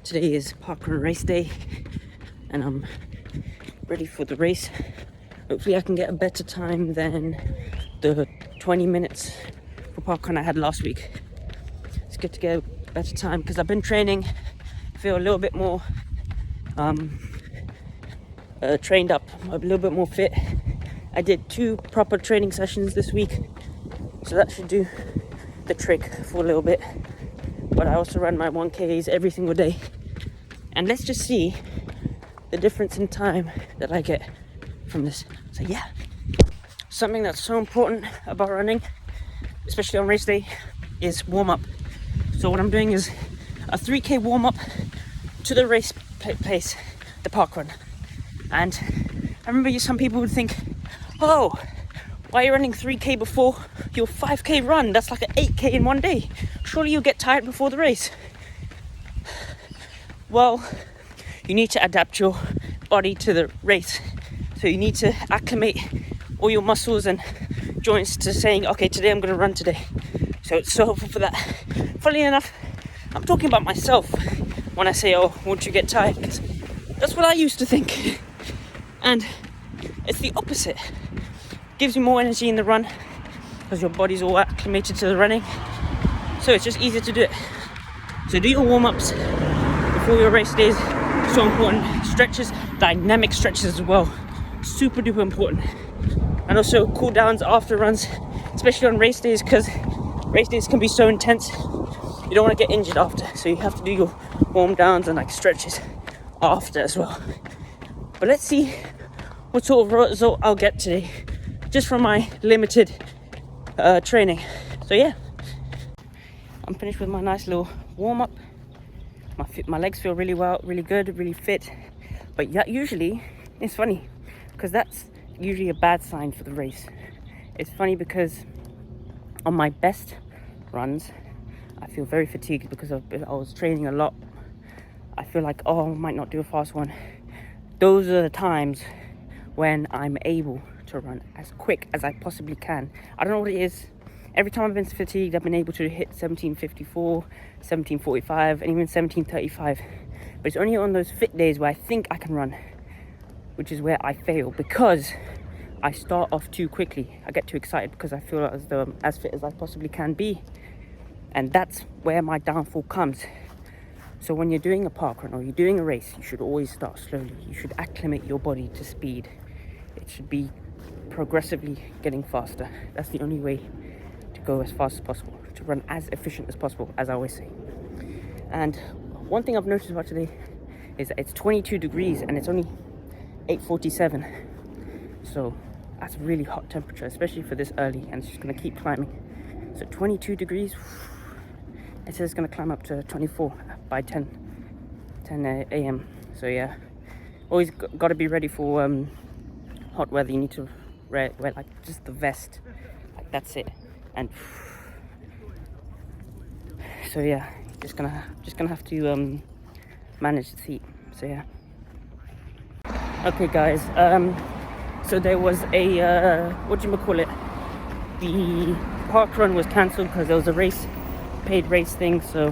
Today is parkrun race day and I'm ready for the race. Hopefully I can get a better time than the 20 minutes for parkrun I had last week. It's good to get a better time because I've been training, feel a little bit more trained up, a little bit more fit. I did 2 proper training sessions this week, so that should do the trick for a little bit. But I also run my 1Ks every single day, and let's just see the difference in time that I get from this. So yeah, something that's so important about running, especially on race day, is warm up. So what I'm doing is a 3K warm up to the race pace, the parkrun. And I remember some people would think, oh, why are you running 3K before your 5K run? That's like an 8K in one day. Surely you'll get tired before the race. Well, you need to adapt your body to the race. So you need to acclimate all your muscles and joints to saying, okay, today I'm going to run today. So it's so helpful for that. Funnily enough, I'm talking about myself when I say, oh, won't you get tired? Because that's what I used to think. And it's the opposite. Gives you more energy in the run because your body's all acclimated to the running, so it's just easier to do it. So do your warm-ups before your race days. So important. Stretches, dynamic stretches as well, super duper important. And also cool downs after runs, especially on race days, because race days can be so intense. You don't want to get injured after, so you have to do your warm downs and like stretches after as well. But let's see what sort of result I'll get today, just from my limited training. So yeah, I'm finished with my nice little warm-up. My legs feel really well, really good, really fit. But yeah, usually, it's funny, because that's usually a bad sign for the race. It's funny because on my best runs, I feel very fatigued because I was training a lot. I feel like, oh, I might not do a fast one. Those are the times when I'm able to run as quick as I possibly can. I don't know what it is. Every time I've been fatigued, I've been able to hit 17:54, 17:45, and even 17:35. But it's only on those fit days where I think I can run, which is where I fail, because I start off too quickly. I get too excited because I feel as though I'm as fit as I possibly can be. And that's where my downfall comes. So when you're doing a parkrun or you're doing a race, you should always start slowly. You should acclimate your body to speed. It should be progressively getting faster. That's the only way to go as fast as possible, to run as efficient as possible, as I always say. And one thing I've noticed about today is that it's 22 degrees and it's only 8:47. So that's a really hot temperature, especially for this early, and it's just going to keep climbing. So 22 degrees, it says it's going to climb up to 24 by 10 a.m. So yeah, always got to be ready for hot weather. You need to wear like just the vest, like that's it. And so yeah, just gonna have to manage the heat. So yeah. Okay guys, so there was a the parkrun was cancelled because there was a paid race thing. So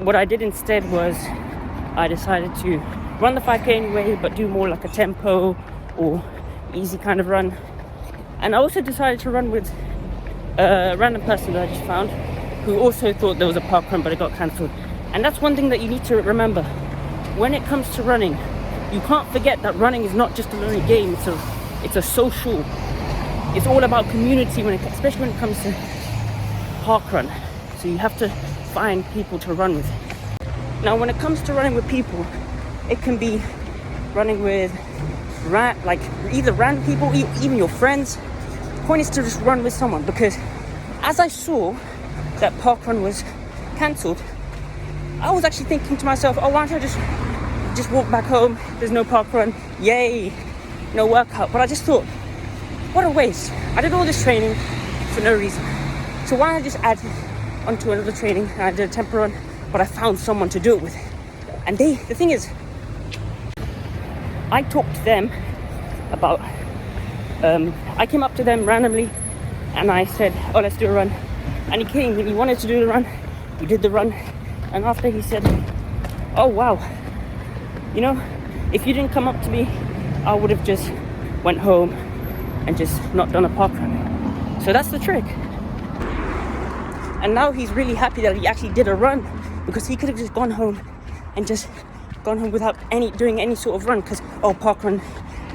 what I did instead was I decided to run the 5K anyway, but do more like a tempo or easy kind of run. And I also decided to run with a random person that I just found who also thought there was a parkrun, but it got cancelled. And that's one thing that you need to remember when it comes to running. You can't forget that running is not just a lonely game. It's a social. It's all about community, especially when it comes to parkrun. So you have to find people to run with. Now, when it comes to running with people, it can be running with either random people, even your friends. The point is to just run with someone, because as I saw that parkrun was cancelled, I was actually thinking to myself, oh, why don't I just walk back home? There's no parkrun, yay, no workout. But I just thought, what a waste. I did all this training for no reason. So why don't I just add onto another training? And I did a tempo run, but I found someone to do it with. And the thing is, I talked to them about, I came up to them randomly and I said, oh, let's do a run. And he came and he wanted to do the run. We did the run. And after he said, oh wow, you know, if you didn't come up to me, I would have just went home and just not done a park run. So that's the trick. And now he's really happy that he actually did a run, because he could have just gone home and just gone home without doing any sort of run, because parkrun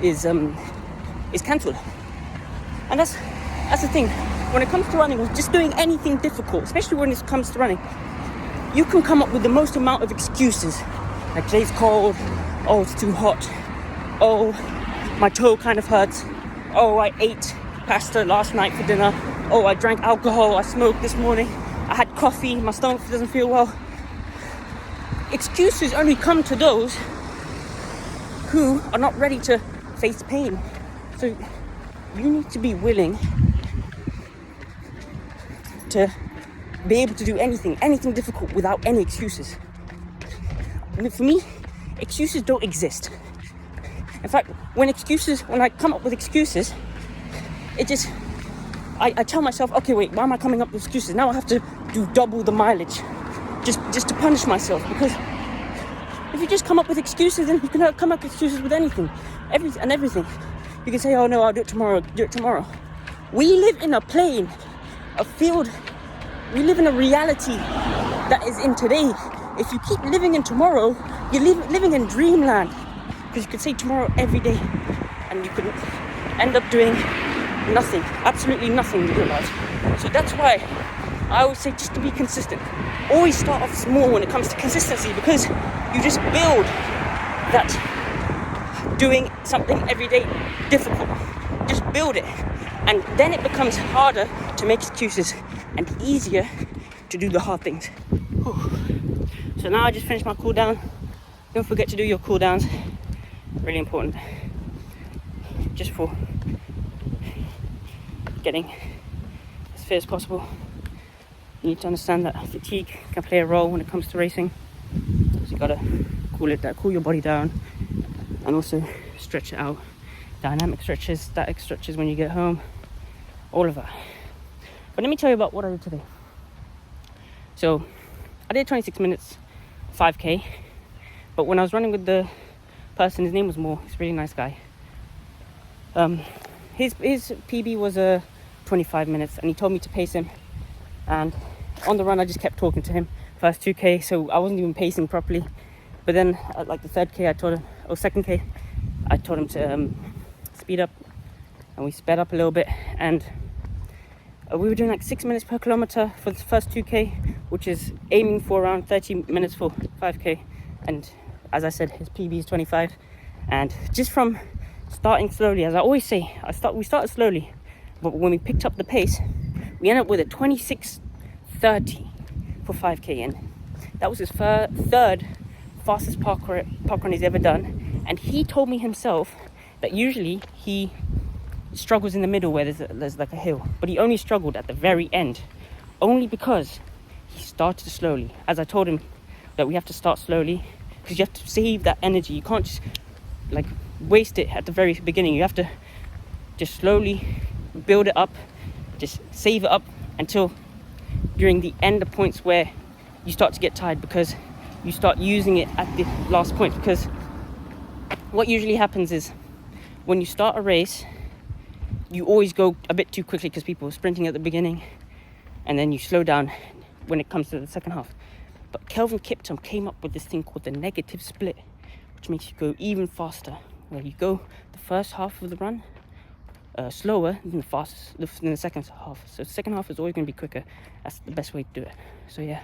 is cancelled. And that's the thing. When it comes to running, or just doing anything difficult, especially when it comes to running, you can come up with the most amount of excuses. Like, today's cold, oh, it's too hot, oh, my toe kind of hurts, oh, I ate pasta last night for dinner, oh, I drank alcohol, I smoked this morning, I had coffee, my stomach doesn't feel well. Excuses only come to those who are not ready to face pain. So you need to be willing to be able to do anything difficult without any excuses. For me, excuses don't exist. In fact, when I come up with excuses, I tell myself, okay, wait, why am I coming up with excuses? Now I have to do double the mileage just to punish myself. Because if you just come up with excuses, then you can come up with excuses with everything. You can say, oh no, I'll do it tomorrow. We live in a plane, a field. We live in a reality that is in today. If you keep living in tomorrow, you're living in dreamland. Because you could say tomorrow every day, and you could end up doing nothing, absolutely nothing in your life. So that's why I always say, just to be consistent. Always start off small when it comes to consistency, because you just build that doing something every day difficult. Just build it. And then it becomes harder to make excuses and easier to do the hard things. Whew. So now I just finished my cool down. Don't forget to do your cool downs. Really important. Just for getting as fit as possible. You need to understand that fatigue can play a role when it comes to racing. So you gotta cool your body down, and also stretch it out. Dynamic stretches, static stretches when you get home, all of that. But let me tell you about what I did today. So I did 26 minutes, 5k. But when I was running with the person, his name was Moore. He's a really nice guy. His PB was 25 minutes, and he told me to pace him. And on the run, I just kept talking to him. First 2k, so I wasn't even pacing properly. But then at like the 3rd k, I told him, or 2nd k, I told him to speed up, and we sped up a little bit, and we were doing like 6 minutes per kilometer for the first 2k, which is aiming for around 30 minutes for 5k. And as I said, his PB is 25. And just from starting slowly, as I always say, we started slowly, but when we picked up the pace, we ended up with a 26:30 for 5k, and that was his third fastest parkrun he's ever done. And he told me himself that usually he struggles in the middle where there's like a hill, but he only struggled at the very end, only because he started slowly. As I told him that we have to start slowly, because you have to save that energy. You can't just like waste it at the very beginning. You have to just slowly build it up, just save it up until during the end points where you start to get tired, because you start using it at the last point. Because what usually happens is when you start a race, you always go a bit too quickly because people are sprinting at the beginning, and then you slow down when it comes to the second half. But Kelvin Kiptum came up with this thing called the negative split, which makes you go even faster, where you go the first half of the run slower than the second half. So the second half is always going to be quicker. That's the best way to do it. So yeah.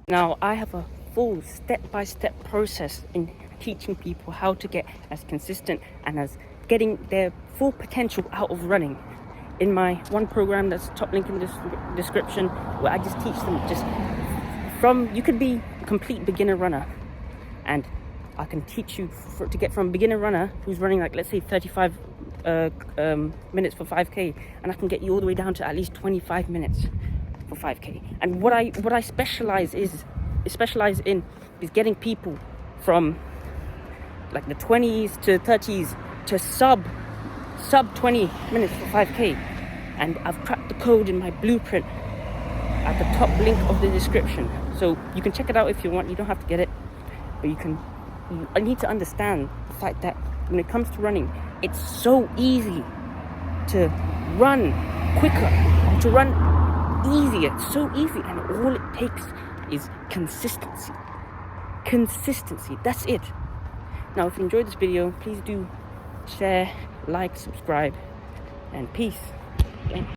Now I have a full step-by-step process in teaching people how to get as consistent and as getting their full potential out of running in my one program that's top link in the description, where I just teach them just from, you could be a complete beginner runner, and I can teach you to get from beginner runner who's running like, let's say 35 minutes for 5k, and I can get you all the way down to at least 25 minutes for 5k. And what I specialize in is getting people from like the 20s to 30s to sub 20 minutes for 5k. And I've cracked the code in my blueprint at the top link of the description, so you can check it out if you want. You don't have to get it, But I need to understand the fact that when it comes to running, it's so easy to run quicker, or to run easier. It's so easy, and all it takes is consistency. Consistency, that's it. Now, if you enjoyed this video, please do share, like, subscribe, and peace. Okay?